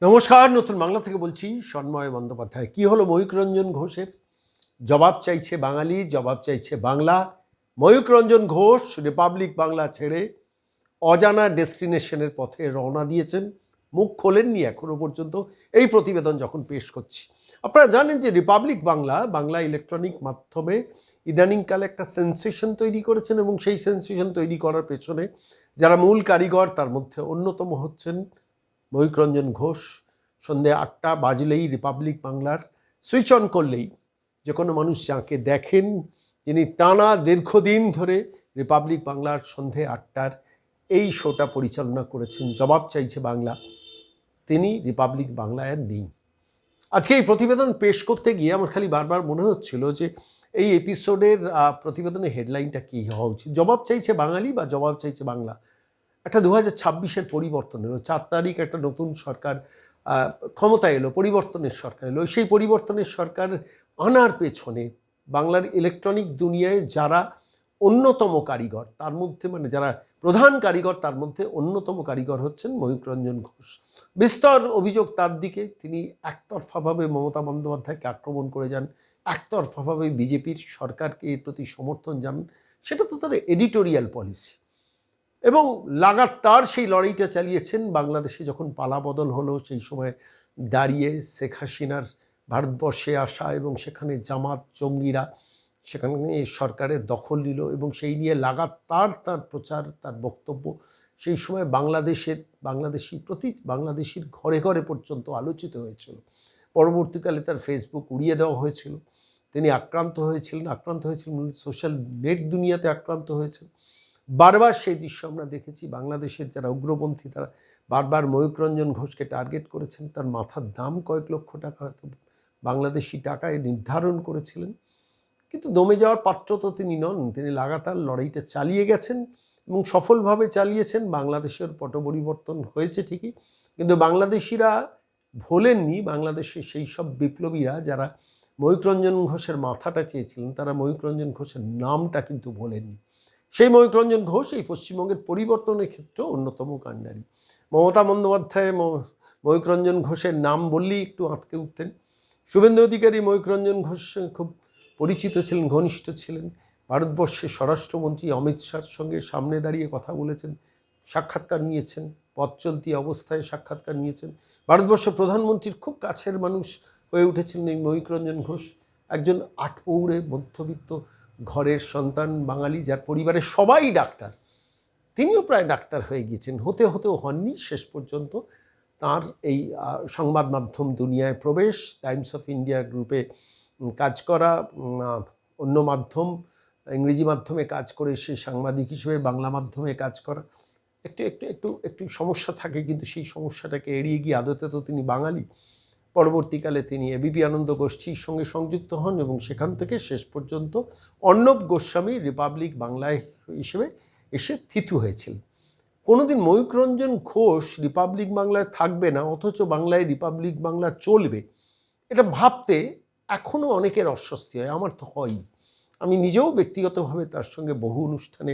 নমস্কার, নতুন বাংলা থেকে বলছি সন্ময় বন্দ্যোপাধ্যায়। কি হলো ময়ূক রঞ্জন ঘোষের? জবাব চাইছে বাঙালি, জবাব চাইছে বাংলা। ময়ূক রঞ্জন ঘোষ রিপাবলিক বাংলা ছেড়ে অজানা ডেস্টিনেশনের পথে রওনা দিয়েছেন। মুখ খোলেননি এখনো পর্যন্ত, এই প্রতিবেদন যখন পেশ করছি। আপনারা জানেন যে রিপাবলিক বাংলা ইলেকট্রনিক মাধ্যমে ইদানিংকালে একটা সেন্সেশন তৈরি করেছেন, এবং সেই সেন্সেশন তৈরি করার পেছনে যারা মূল কারিগর তার মধ্যে অন্যতম হচ্ছেন ময়ূক রঞ্জন ঘোষ। সন্ধে 8টা বাজলেই রিপাবলিক বাংলার সুইচ অন করলেই যে কোনো মানুষ যাকে দেখেন, যিনি টানা দীর্ঘদিন ধরে রিপাবলিক বাংলার সন্ধে 8টার এই শোটা পরিচালনা করেছেন, জবাব চাইছে বাংলা, তিনি রিপাবলিক বাংলায় নেই। আজকে এই প্রতিবেদন পেশ করতে গিয়ে আমার খালি বারবার মনে হচ্ছিল যে এই এপিসোডের প্রতিবেদনের হেডলাইনটা কী হওয়া উচিত। জবাব চাইছে বাঙালি বা জবাব চাইছে বাংলা। একটা 2026-এর পরিবর্তন এলো, 4 তারিখ একটা নতুন সরকার ক্ষমতায় এলো, পরিবর্তনের সরকার এলো। সেই পরিবর্তনের সরকার আনার পেছনে বাংলার ইলেকট্রনিক দুনিয়ায় যারা অন্যতম কারিগর, তার মধ্যে যারা প্রধান কারিগর, তার মধ্যে অন্যতম কারিগর হচ্ছেন ময়ূক রঞ্জন ঘোষ। বিস্তর অভিযোগ তার দিকে। তিনি একতরফাভাবে মমতা বন্দ্যোপাধ্যায়কে আক্রমণ করে যান, একতরফাভাবে বিজেপির সরকারকে এর প্রতি সমর্থন জানান। সেটা তো তার এডিটোরিয়াল পলিসি, এবং লাগাতার সেই লড়াইটা চালিয়েছেন। বাংলাদেশে যখন পালাবদল হলো, সেই সময় দাঁড়িয়ে শেখ হাসিনার ভারতবর্ষে আসা এবং সেখানে জামাত জঙ্গিরা সেখানে সরকারের দখল নিল, এবং সেই নিয়ে লাগাতার তার প্রচার, তার বক্তব্য সেই সময় বাংলাদেশির ঘরে ঘরে পর্যন্ত আলোচিত হয়েছিল। পরবর্তীকালে তার ফেসবুক উড়িয়ে দেওয়া হয়েছিল। তিনি আক্রান্ত হয়েছিলেন সোশ্যাল নেট দুনিয়াতে আক্রান্ত হয়েছেন। বারবার সেই দৃশ্য আমরা দেখেছি। বাংলাদেশের যারা উগ্রপন্থী তারা বারবার ময়ূক রঞ্জন ঘোষকে টার্গেট করেছেন। তার মাথার দাম কয়েক লক্ষ টাকা হয়তো বাংলাদেশি টাকায় নির্ধারণ করেছিলেন, কিন্তু দমে যাওয়ার পাত্র তো তিনি নন। তিনি লাগাতার লড়াইটা চালিয়ে গেছেন এবং সফলভাবে চালিয়েছেন। বাংলাদেশের পট পরিবর্তন হয়েছে ঠিকই, কিন্তু বাংলাদেশিরা ভোলেননি। বাংলাদেশের সেই সব বিপ্লবীরা যারা ময়ূক রঞ্জন ঘোষের মাথাটা চেয়েছিলেন, তারা ময়ূক রঞ্জন ঘোষের নামটা কিন্তু ভোলেননি। সেই ময়ূক রঞ্জন ঘোষ এই পশ্চিমবঙ্গের পরিবর্তনের ক্ষেত্রে অন্যতম কাণ্ডারি। মমতা বন্দ্যোপাধ্যায় ময়ূক রঞ্জন ঘোষের নাম বললেই একটু আঁতকে উঠতেন। শুভেন্দু অধিকারী ময়ূক রঞ্জন ঘোষ খুব পরিচিত ছিলেন, ঘনিষ্ঠ ছিলেন। ভারতবর্ষের স্বরাষ্ট্রমন্ত্রী অমিত শাহর সঙ্গে সামনে দাঁড়িয়ে কথা বলেছেন, সাক্ষাৎকার নিয়েছেন, পথ চলতি অবস্থায় সাক্ষাৎকার নিয়েছেন। ভারতবর্ষের প্রধানমন্ত্রীর খুব কাছের মানুষ হয়ে উঠেছেন এই ময়ূক রঞ্জন ঘোষ। একজন আটপৌরে মধ্যবিত্ত ঘরের সন্তান বাঙালি, যার পরিবারের সবাই ডাক্তার। তিনিও প্রায় ডাক্তার হয়ে গিয়েছেন, হতেও হননি শেষ পর্যন্ত। তার এই সংবাদ মাধ্যম দুনিয়ায় প্রবেশ, টাইমস অফ ইন্ডিয়া গ্রুপে কাজ করা, অন্য মাধ্যম ইংরেজি মাধ্যমে কাজ করে সেই সাংবাদিক হিসেবে বাংলা মাধ্যমে কাজ করা, একটু সমস্যা থাকে, কিন্তু সেই সমস্যাটাকে এড়িয়ে গিয়ে আদতে তো তিনি বাঙালি। পরবর্তীকালে তিনি এবিপি আনন্দ গোষ্ঠীর সঙ্গে সংযুক্ত হন এবং সেখান থেকে শেষ পর্যন্ত অর্ণব গোস্বামী রিপাবলিক বাংলায় হিসেবে এসে থিতু হয়েছিল। কোনোদিন ময়ূক রঞ্জন ঘোষ রিপাবলিক বাংলায় থাকবে না, অথচ বাংলায় রিপাবলিক বাংলা চলবে, এটা ভাবতে এখনও অনেকের অস্বস্তি হয়। আমার তো হয়ই। আমি নিজেও ব্যক্তিগতভাবে তার সঙ্গে বহু অনুষ্ঠানে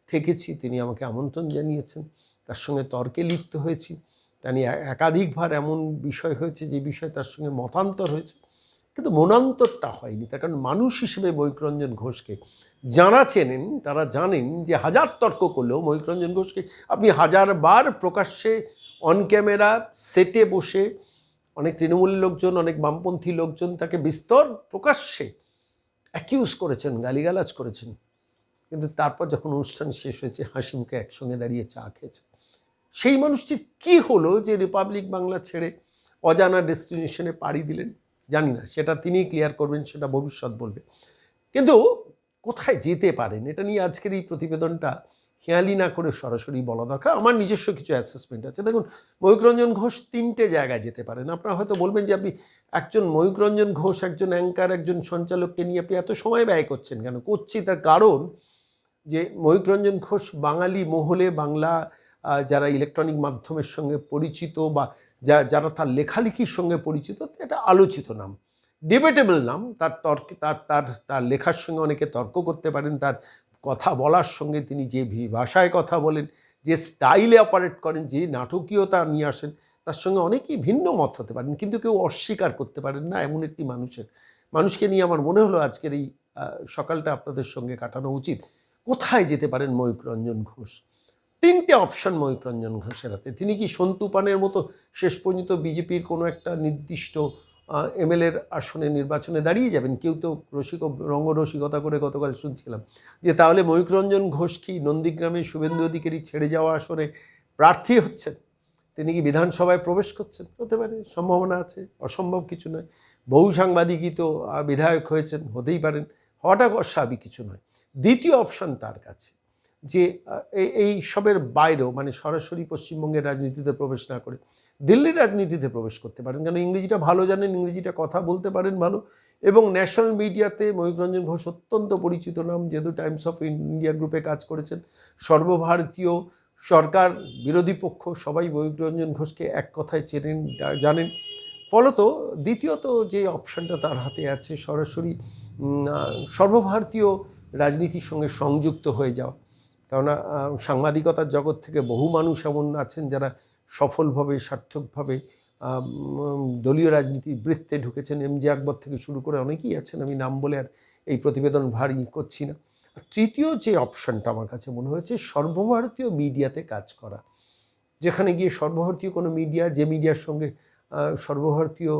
থেকেছি। তিনি আমাকে আমন্ত্রণ জানিয়েছেন, তার সঙ্গে তর্কে লিপ্ত হয়েছি। তা নিয়ে একাধিকবার এমন বিষয় হয়েছে যে বিষয়ে তার সঙ্গে মতান্তর হয়েছে, কিন্তু মনান্তরটা হয়নি। তার কারণ মানুষ হিসেবে ময়ূক রঞ্জন ঘোষকে যারা চেনেন তারা জানেন যে হাজার তর্ক করলেও ময়ূক রঞ্জন ঘোষকে আপনি হাজারবার প্রকাশ্যে অন ক্যামেরা সেটে বসে, অনেক তৃণমূলের লোকজন, অনেক বামপন্থী লোকজন তাকে বিস্তর প্রকাশ্যে অ্যাকিউজ করেছেন, গালিগালাজ করেছেন, কিন্তু তারপর যখন অনুষ্ঠান শেষ হয়েছে হাসি মুখে একসঙ্গে দাঁড়িয়ে চা খেয়েছে। সেই মানুষটির কি হলো যে রিপাবলিক বাংলা ছেড়ে অজানা ডেস্টিনেশনে পাড়ি দিলেন জানি না, সেটা তিনিই ক্লিয়ার করবেন, সেটা ভবিষ্যৎ বলবে। কিন্তু কোথায় যেতে পারেন এটা নিয়ে আজকের এই প্রতিবেদনটা খেয়ালি না করে সরাসরি বলা দরকার। আমার নিজস্ব কিছু অ্যাসেসমেন্ট আছে। দেখুন, ময়ূক রঞ্জন ঘোষ 3টে জায়গায় যেতে পারেন। আপনারা হয়তো বলবেন যে আপনি একজন ময়ূক রঞ্জন ঘোষ, একজন অ্যাঙ্কার, একজন সঞ্চালককে নিয়ে আপনি এত সময় ব্যয় করছেন কেন? করছি তার কারণ যে ময়ূক রঞ্জন ঘোষ বাঙালি মহলে, বাংলা যারা ইলেকট্রনিক মাধ্যমের সঙ্গে পরিচিত বা যারা তার লেখালেখির সঙ্গে পরিচিত, এটা আলোচিত নাম, ডিবেটেবল নাম। তার তর্কে তার লেখার সঙ্গে অনেকে তর্ক করতে পারেন। তার কথা বলার সঙ্গে তিনি যে ভাষায় কথা বলেন, যে স্টাইলে অপারেট করেন, যে নাটকীয়তা নিয়ে আসেন, তার সঙ্গে অনেকেই ভিন্ন মত হতে পারেন, কিন্তু কেউ অস্বীকার করতে পারেন না এমন একটি মানুষকে নিয়ে আমার মনে হলো আজকের এই সকালটা আপনাদের সঙ্গে কাটানো উচিত। কোথায় যেতে পারেন ময়ূক রঞ্জন ঘোষ? 3টে অপশন ময়ূক রঞ্জন ঘোষের হাতে। তিনি কি সন্তু পানের মতো শেষ পর্যন্ত বিজেপির কোনো একটা নির্দিষ্ট এমএলএর আসনে নির্বাচনে দাঁড়িয়ে যাবেন? কেউ তো রঙ্গরসিকতা করে গতকাল শুনছিলাম যে তাহলে ময়ূক রঞ্জন ঘোষ কি নন্দীগ্রামে শুভেন্দু অধিকারী ছেড়ে যাওয়া আসনে প্রার্থী হচ্ছেন? তিনি কি বিধানসভায় প্রবেশ করছেন? হতে পারে, সম্ভাবনা আছে, অসম্ভব কিছু নয়। বহু সাংবাদিকই তো বিধায়ক হয়েছেন, হতেই পারেন, হওয়াটা অস্বাভাবিক কিছু নয়। দ্বিতীয় অপশন তার কাছে যে এই সবের বাইরেও, মানে সরাসরি পশ্চিমবঙ্গের রাজনীতিতে প্রবেশ না করে দিল্লির রাজনীতিতে প্রবেশ করতে পারেন, কারণ ইংরেজিটা ভালো জানেন, ইংরেজিটা কথা বলতে পারেন ভালো, এবং ন্যাশনাল মিডিয়াতে ময়ূক রঞ্জন ঘোষ অত্যন্ত পরিচিত নাম, যেহেতু টাইমস অফ ইন্ডিয়া গ্রুপে কাজ করেছেন। সর্বভারতীয় সরকার, বিরোধী পক্ষ সবাই ময়ূক রঞ্জন ঘোষকে এক কথায় চেনেন, জানেন। ফলত দ্বিতীয়ত যে অপশানটা তার হাতে আছে, সরাসরি সর্বভারতীয় রাজনীতির সঙ্গে সংযুক্ত হয়ে যাওয়া। কেননা সাংবাদিকতার জগৎ থেকে বহু মানুষ এমন আছেন যারা সফলভাবে, সার্থকভাবে দলীয় রাজনীতির বৃত্তে ঢুকেছেন। এমজে আকবর থেকে শুরু করে অনেকেই আছেন, আমি নাম বলে আর এই প্রতিবেদন ভারী করছি না। আর তৃতীয় যে অপশানটা আমার কাছে মনে হয়েছে, সর্বভারতীয় মিডিয়াতে কাজ করা, যেখানে গিয়ে সর্বভারতীয় কোনো মিডিয়া, যে মিডিয়ার সঙ্গে সর্বভারতীয়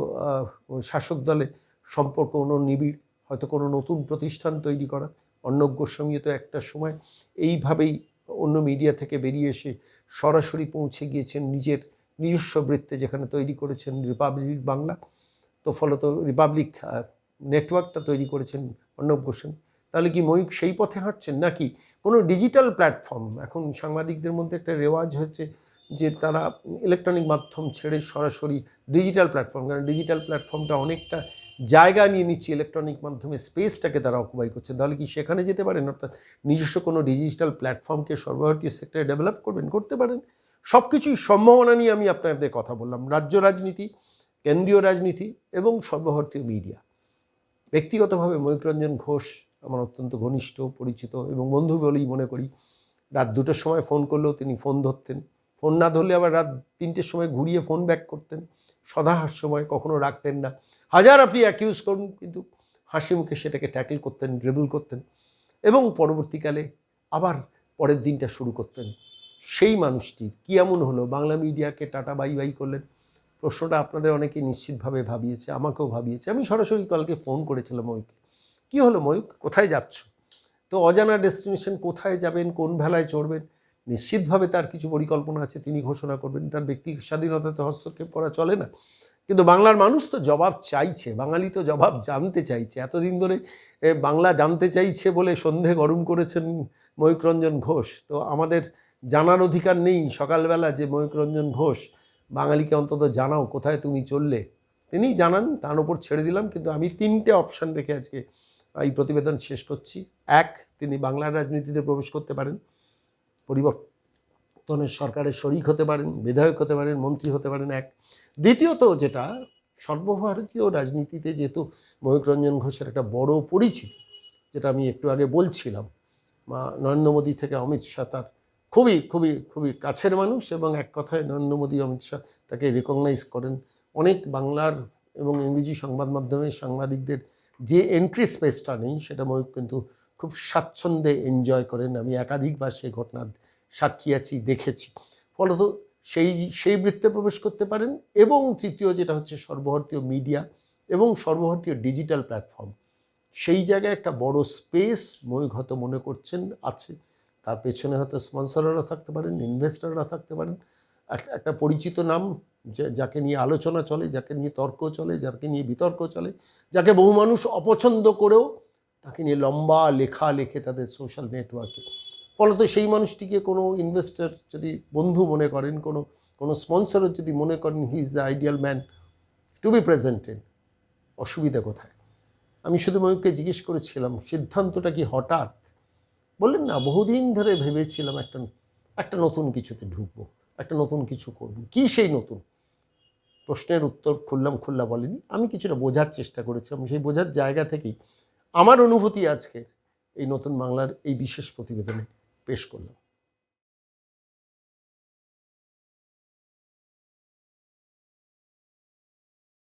শাসক দলে সম্পর্ক নিবিড়, হয়তো কোনো নতুন প্রতিষ্ঠান তৈরি করা। অর্ণব গোস্বামী তো একটা সময় এইভাবেই অন্য মিডিয়া থেকে বেরিয়ে এসে সরাসরি পৌঁছে গিয়েছেন নিজস্ব বৃত্তে, যেখানে তৈরি করেছেন রিপাবলিক বাংলা। তো ফলত রিপাবলিক নেটওয়ার্কটা তৈরি করেছেন অর্ণব গোস্বামী। তাহলে কি ময়ূক সেই পথে হাঁটছেন, নাকি কোনো ডিজিটাল প্ল্যাটফর্ম? এখন সাংবাদিকদের মধ্যে একটা রেওয়াজ হচ্ছে যে তারা ইলেকট্রনিক মাধ্যম ছেড়ে সরাসরি ডিজিটাল প্ল্যাটফর্ম, কারণ ডিজিটাল প্ল্যাটফর্মটা অনেকটা জায়গা নিয়ে নিচ্ছে, ইলেকট্রনিক মাধ্যমে স্পেসটাকে তারা অকুপাই করছে। তাহলে কি সেখানে যেতে পারেন? অর্থাৎ নিজস্ব কোনো ডিজিটাল প্ল্যাটফর্মকে সর্বভারতীয় সেক্টরে ডেভেলপ করবেন, করতে পারেন। সব কিছুই সম্ভাবনা নিয়ে আমি আপনাদের কথা বললাম। রাজ্য রাজনীতি, কেন্দ্রীয় রাজনীতি এবং সর্বভারতীয় মিডিয়া। ব্যক্তিগতভাবে ময়ূক রঞ্জন ঘোষ আমার অত্যন্ত ঘনিষ্ঠ, পরিচিত এবং বন্ধু বলেই মনে করি। রাত 2টোর সময় ফোন করলেও তিনি ফোন ধরতেন, ফোন না ধরলে আবার রাত 3টের সময় ঘুরিয়ে ফোন ব্যাক করতেন, সদা হাস্যময়, কখনো রাখতেন না। হাজার আপনি অ্যাকিউজ করুন, কিন্তু হাসি মুখে সেটাকে ট্যাকল করতেন, ড্রিবল করতেন, এবং পরবর্তীকালে আবার পরের দিনটা শুরু করতেন। সেই মানুষটির কী এমন হলো বাংলা মিডিয়াকে টাটা বাই বাই করলেন? প্রশ্নটা আপনাদের অনেকেই নিশ্চিতভাবে ভাবিয়েছে, আমাকেও ভাবিয়েছে। আমি সরাসরি কালকে ফোন করেছিলাম ময়ূককে। কী হলো ময়ূক, কোথায় যাচ্ছ? তো অজানা ডেস্টিনেশন, কোথায় যাবেন, কোন ভেলায় চড়বেন, নিশ্চিতভাবে তার কিছু পরিকল্পনা আছে, তিনি ঘোষণা করবেন। তার ব্যক্তি স্বাধীনতাতে হস্তক্ষেপ করা চলে না। কিন্তু বাংলার মানুষ তো জবাব চাইছে, বাঙালি তো জবাব জানতে চাইছে। এতদিন ধরে বাংলা জানতে চাইছে বলে সন্ধে গরম করেছেন ময়ূক রঞ্জন ঘোষ। তো আমাদের জানার অধিকার নেই সকালবেলা যে ময়ূক রঞ্জন ঘোষ, বাঙালিকে অন্তত জানাও কোথায় তুমি চললে। তিনি জানান, তার উপর ছেড়ে দিলাম। কিন্তু আমি 3টে অপশান রেখে আজকে এই প্রতিবেদন শেষ করছি। 1, তিনি বাংলার রাজনীতিতে প্রবেশ করতে পারেন, পরিবর্তনের সরকারের শরিক হতে পারেন, বিধায়ক হতে পারেন, মন্ত্রী হতে পারেন। 1। দ্বিতীয়ত, যেটা সর্বভারতীয় রাজনীতিতে যেহেতু ময়ূক রঞ্জন ঘোষের একটা বড় পরিচিতি, যেটা আমি একটু আগে বলছিলাম, নরেন্দ্র মোদী থেকে অমিত শাহ তার খুবই খুবই খুবই কাছের মানুষ, এবং এক কথায় নরেন্দ্র মোদী, অমিত শাহ তাকে রেকগনাইজ করেন। অনেক বাংলার এবং ইংরেজি সংবাদ মাধ্যমের সাংবাদিকদের যে এন্ট্রি স্পেসটা নেই, সেটা ময়ূক কিন্তু খুব স্বাচ্ছন্দ্যে এনজয় করেন। আমি একাধিকবার সেই ঘটনার সাক্ষী আছি, দেখেছি। ফলত সেই বৃত্তে প্রবেশ করতে পারেন। এবং তৃতীয় যেটা হচ্ছে সর্বভারতীয় মিডিয়া এবং সর্বভারতীয় ডিজিটাল প্ল্যাটফর্ম, সেই জায়গায় একটা বড় স্পেস ময়ূক হয়তো মনে করছেন আছে। তার পেছনে হয়তো স্পন্সররা থাকতে পারেন, ইনভেস্টররা থাকতে পারেন। একটা পরিচিত নাম, যাকে নিয়ে আলোচনা চলে, যাকে নিয়ে তর্ক চলে, যাকে নিয়ে বিতর্ক চলে, যাকে বহু মানুষ অপছন্দ করেও তাকে নিয়ে লম্বা লেখা লেখে তাদের সোশ্যাল নেটওয়ার্কে। ফলত সেই মানুষটিকে কোনো ইনভেস্টর যদি বন্ধু মনে করেন, কোনো স্পন্সরও যদি মনে করেন he is the ideal man to B presented, অসুবিধা কোথায়? আমি শুধু ময়ূককে জিজ্ঞেস করেছিলাম, সিদ্ধান্তটা কি হঠাৎ? বললেন না, বহুদিন ধরে ভেবেছিলাম একটা নতুন কিছুতে ঢুকবো, একটা নতুন কিছু করব। কি সেই নতুন? প্রশ্নের উত্তর খোল্লা বলেনি, আমি কিছুটা বোঝার চেষ্টা করেছিলাম। সেই বোঝার জায়গা থেকেই আমার অনুভূতি আজকের এই নতুন বাংলার এই বিশেষ প্রতিবেদনে পেশ করলাম।